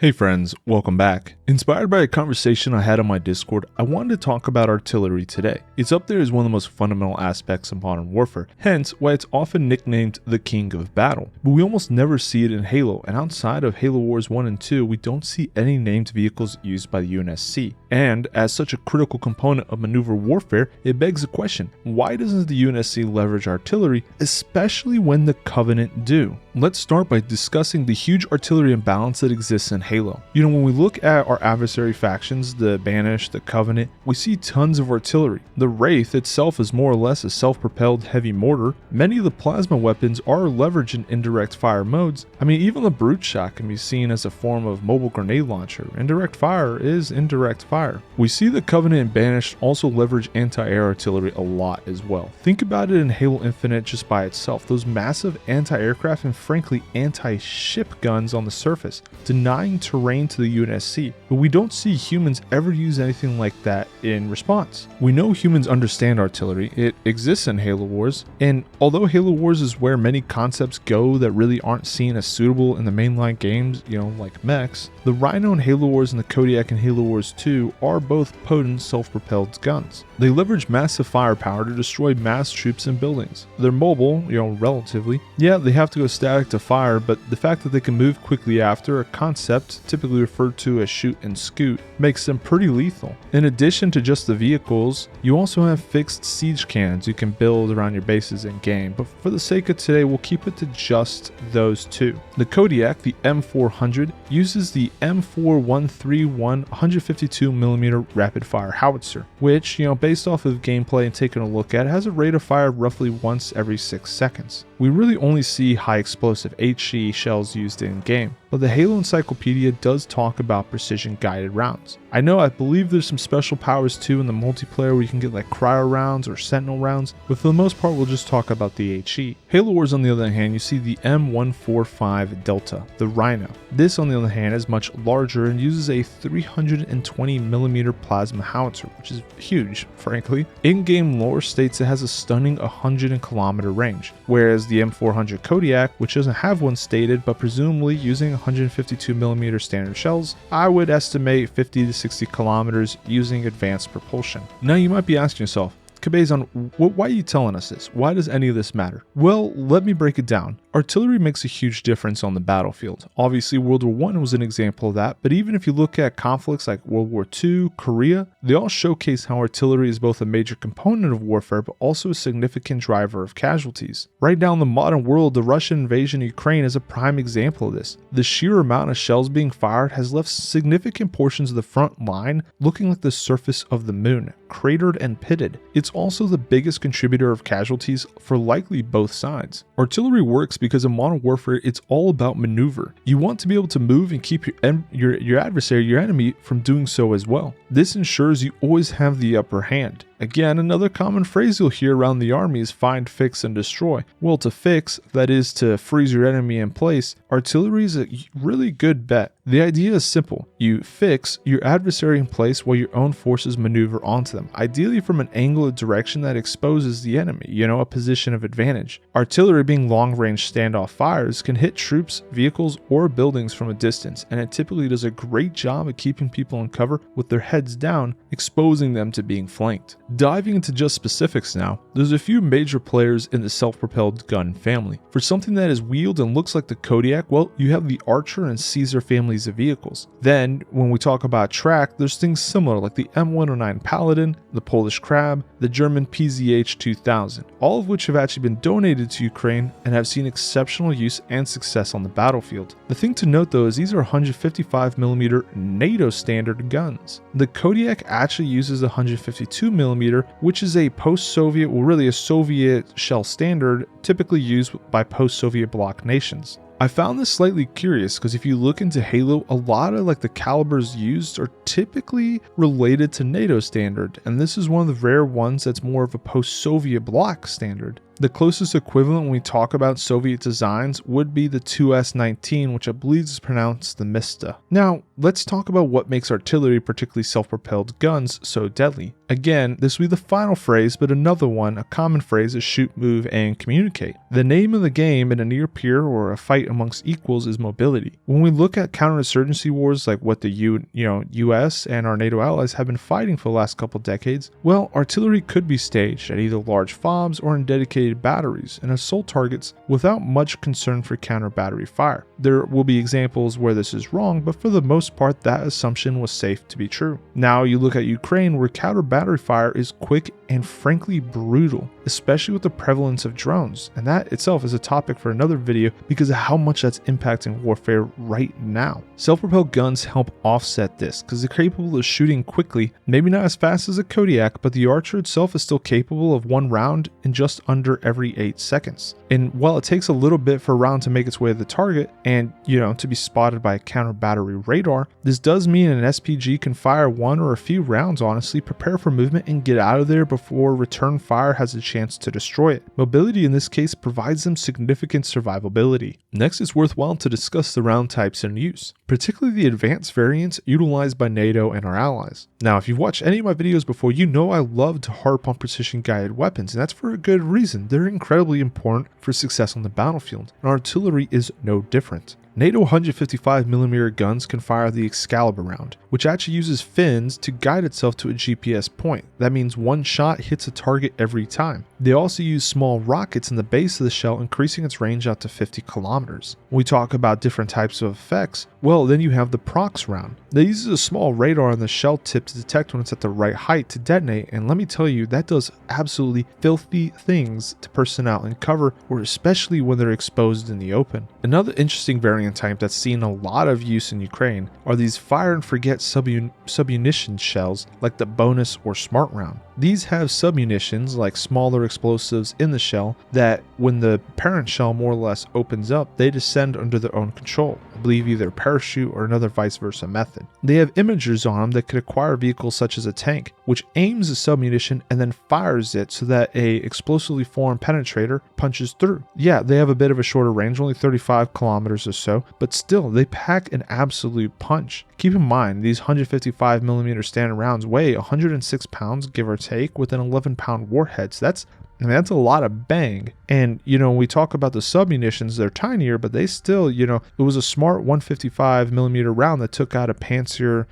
Hey friends, welcome back. Inspired by a conversation I had on my Discord, I wanted to talk about artillery today. It's up there as one of the most fundamental aspects of modern warfare, hence why it's often nicknamed the king of battle. But we almost never see it in Halo, and outside of Halo Wars 1 and 2, we don't see any named vehicles used by the UNSC. And as such a critical component of maneuver warfare, it begs the question, why doesn't the UNSC leverage artillery, especially when the Covenant do? Let's start by discussing the huge artillery imbalance that exists in Halo. When we look at our adversary factions, the Banished, the Covenant, we see tons of artillery. The Wraith itself is more or less a self-propelled heavy mortar. Many of the plasma weapons are leveraged in indirect fire modes. Even the Brute Shot can be seen as a form of mobile grenade launcher. Indirect fire is indirect fire. We see the Covenant and Banished also leverage anti-air artillery a lot as well. Think about it in Halo Infinite just by itself. Those massive anti-aircraft and frankly anti-ship guns on the surface, denying terrain to the UNSC, but we don't see humans ever use anything like that in response. We know humans understand artillery, it exists in Halo Wars, and although Halo Wars is where many concepts go that really aren't seen as suitable in the mainline games, like mechs, the Rhino in Halo Wars and the Kodiak in Halo Wars 2 are both potent self-propelled guns. They leverage massive firepower to destroy mass troops and buildings. They're mobile, relatively. Yeah, they have to go static to fire, but the fact that they can move quickly after, a concept typically referred to as shoot and scoot, makes them pretty lethal. In addition to just the vehicles, you also have fixed siege cannons you can build around your bases in game, but for the sake of today, we'll keep it to just those two. The Kodiak, the M400, uses the M4131 152mm rapid fire howitzer, which, based off of gameplay and taking a look at, has a rate of fire roughly once every 6 seconds. We really only see high explosive HE shells used in game, but the Halo Encyclopedia does talk about precision guided rounds. I believe there's some special powers too in the multiplayer where you can get like cryo rounds or sentinel rounds, but for the most part we'll just talk about the HE. Halo Wars on the other hand, you see the M145 Delta, the Rhino. This on the other hand is much larger and uses a 320mm plasma howitzer, which is huge, frankly. In-game lore states it has a stunning 100km range, whereas the M400 Kodiak, which doesn't have one stated but presumably using 152mm standard shells, I would estimate 50 to 60 kilometers using advanced propulsion. Now you might be asking yourself, Cabezon, why are you telling us this? Why does any of this matter? Well, let me break it down. Artillery makes a huge difference on the battlefield. Obviously, World War I was an example of that, but even if you look at conflicts like World War II, Korea, they all showcase how artillery is both a major component of warfare, but also a significant driver of casualties. Right now in the modern world, the Russian invasion of Ukraine is a prime example of this. The sheer amount of shells being fired has left significant portions of the front line looking like the surface of the moon, cratered and pitted. It's also the biggest contributor of casualties for likely both sides. Artillery works because in modern warfare, it's all about maneuver. You want to be able to move and keep your adversary, your enemy, from doing so as well. This ensures you always have the upper hand. Again, another common phrase you'll hear around the army is find, fix, and destroy. Well, to fix, that is to freeze your enemy in place, artillery is a really good bet. The idea is simple. You fix your adversary in place while your own forces maneuver onto them, ideally from an angle of direction that exposes the enemy, a position of advantage. Artillery, being long-range standoff fires, can hit troops, vehicles, or buildings from a distance, and it typically does a great job of keeping people in cover with their heads down, exposing them to being flanked. Diving into just specifics now, there's a few major players in the self-propelled gun family. For something that is wheeled and looks like the Kodiak, well, you have the Archer and Caesar families of vehicles. Then, when we talk about track, there's things similar like the M109 Paladin, the Polish Crab, the German PZH 2000, all of which have actually been donated to Ukraine and have seen exceptional use and success on the battlefield. The thing to note though is these are 155mm NATO standard guns. The Kodiak actually uses the 152mm, which is a post-Soviet, really a Soviet shell standard typically used by post-Soviet bloc nations. I found this slightly curious because if you look into Halo, a lot of the calibers used are typically related to NATO standard, and this is one of the rare ones that's more of a post-Soviet bloc standard. The closest equivalent when we talk about Soviet designs would be the 2S-19, which I believe is pronounced the Mista. Now, let's talk about what makes artillery, particularly self-propelled guns, so deadly. Again, this will be the final phrase, but another one, a common phrase, is shoot, move, and communicate. The name of the game in a near peer or a fight amongst equals is mobility. When we look at counterinsurgency wars like what the US and our NATO allies have been fighting for the last couple decades, well, artillery could be staged at either large FOBs or in dedicated batteries and assault targets without much concern for counter battery fire. There will be examples where this is wrong, but for the most part, that assumption was safe to be true. Now you look at Ukraine, where counter battery fire is quick and frankly brutal, especially with the prevalence of drones, and that itself is a topic for another video because of how much that's impacting warfare right now. Self-propelled guns help offset this because they're capable of shooting quickly, maybe not as fast as a Kodiak, but the Archer itself is still capable of one round in just under every 8 seconds. And while it takes a little bit for a round to make its way to the target and, to be spotted by a counter battery radar, this does mean an SPG can fire one or a few rounds, honestly, prepare for movement and get out of there before return fire has a chance to destroy it. Mobility in this case provides them significant survivability. Next, it's worthwhile to discuss the round types in use, particularly the advanced variants utilized by NATO and our allies. Now, if you've watched any of my videos before, you know I love to harp on precision guided weapons, and that's for a good reason. They're incredibly important for success on the battlefield, and artillery is no different. NATO 155mm guns can fire the Excalibur round, which actually uses fins to guide itself to a GPS point. That means one shot hits a target every time. They also use small rockets in the base of the shell, increasing its range out to 50 kilometers. When we talk about different types of effects, well, then you have the Prox round. That uses a small radar on the shell tip to detect when it's at the right height to detonate, and let me tell you, that does absolutely filthy things to personnel in cover, or especially when they're exposed in the open. Another interesting variant type that's seen a lot of use in Ukraine are these fire and forget submunition shells like the bonus or smart round. These have submunitions like smaller explosives in the shell that when the parent shell more or less opens up, they descend under their own control. I believe either parachute or another vice versa method. They have imagers on them that could acquire vehicles such as a tank, which aims a submunition and then fires it so that a explosively formed penetrator punches through. Yeah, they have a bit of a shorter range, only 35 kilometers or so, but still they pack an absolute punch. Keep in mind, these 155mm standard rounds weigh 106 pounds, give or take, with an 11-pound warhead. So that's a lot of bang. And, when we talk about the submunitions, they're tinier, but they still, it was a smart 155mm round that took out a Panzer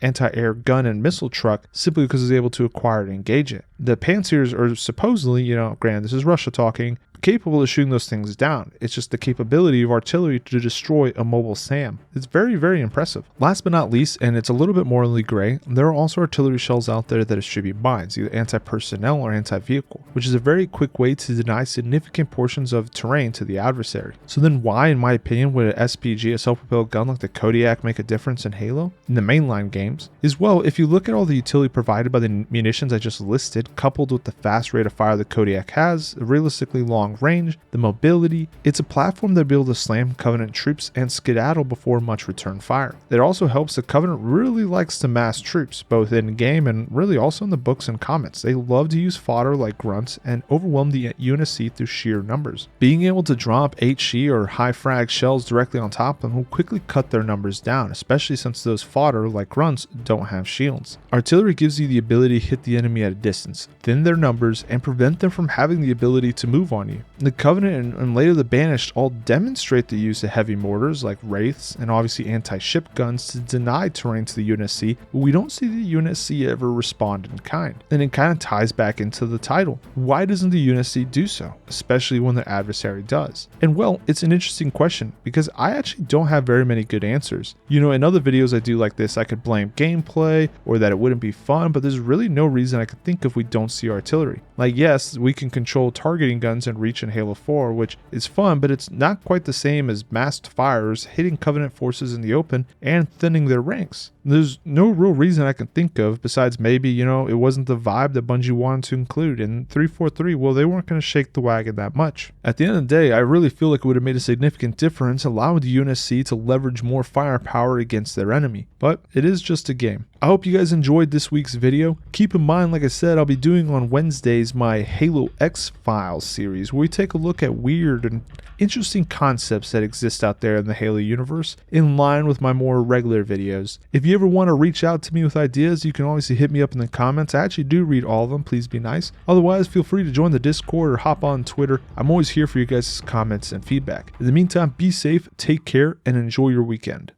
anti-air gun and missile truck simply because it was able to acquire and engage it. The Panzers are supposedly, granted, this is Russia talking, capable of shooting those things down. It's just the capability of artillery to destroy a mobile SAM. It's very, very impressive. Last but not least, and it's a little bit morally gray, there are also artillery shells out there that distribute mines, either anti-personnel or anti-vehicle, which is a very quick way to deny significant portions of terrain to the adversary. So then why, in my opinion, would an SPG, a self-propelled gun like the Kodiak, make a difference in Halo? In the mainline games, is well, if you look at all the utility provided by the munitions I just listed, coupled with the fast rate of fire the Kodiak has, a realistically long range, the mobility, it's a platform that will be able to slam Covenant troops and skedaddle before much return fire. It also helps the Covenant really likes to mass troops, both in game and really also in the books and comics. They love to use fodder like grunts and overwhelm the UNSC through sheer numbers. Being able to drop HE or high frag shells directly on top of them will quickly cut their numbers down, especially since those fodder like grunts don't have shields. Artillery gives you the ability to hit the enemy at a distance, thin their numbers, and prevent them from having the ability to move on you. The Covenant and later the Banished all demonstrate the use of heavy mortars like Wraiths and obviously anti-ship guns to deny terrain to the UNSC, but we don't see the UNSC ever respond in kind. And it kind of ties back into the title. Why doesn't the UNSC do so, especially when the adversary does? And well, it's an interesting question because I actually don't have very many good answers. In other videos I do like this, I could blame gameplay or that it wouldn't be fun, but there's really no reason I could think of we don't see artillery. Like, yes, we can control targeting guns and reach in Halo 4, which is fun, but it's not quite the same as massed fires hitting Covenant forces in the open and thinning their ranks. There's no real reason I can think of besides maybe, it wasn't the vibe that Bungie wanted to include. And 343, well, they weren't going to shake the wagon that much. At the end of the day, I really feel like it would have made a significant difference, allowing the UNSC to leverage more firepower against their enemy. But it is just a game. I hope you guys enjoyed this week's video. Keep in mind, like I said, I'll be doing on Wednesdays my Halo X-Files series, where we take a look at weird and interesting concepts that exist out there in the Halo universe, in line with my more regular videos. If you ever want to reach out to me with ideas, you can obviously hit me up in the comments. I actually do read all of them, please be nice. Otherwise, feel free to join the Discord or hop on Twitter. I'm always here for you guys' comments and feedback. In the meantime, be safe, take care, and enjoy your weekend.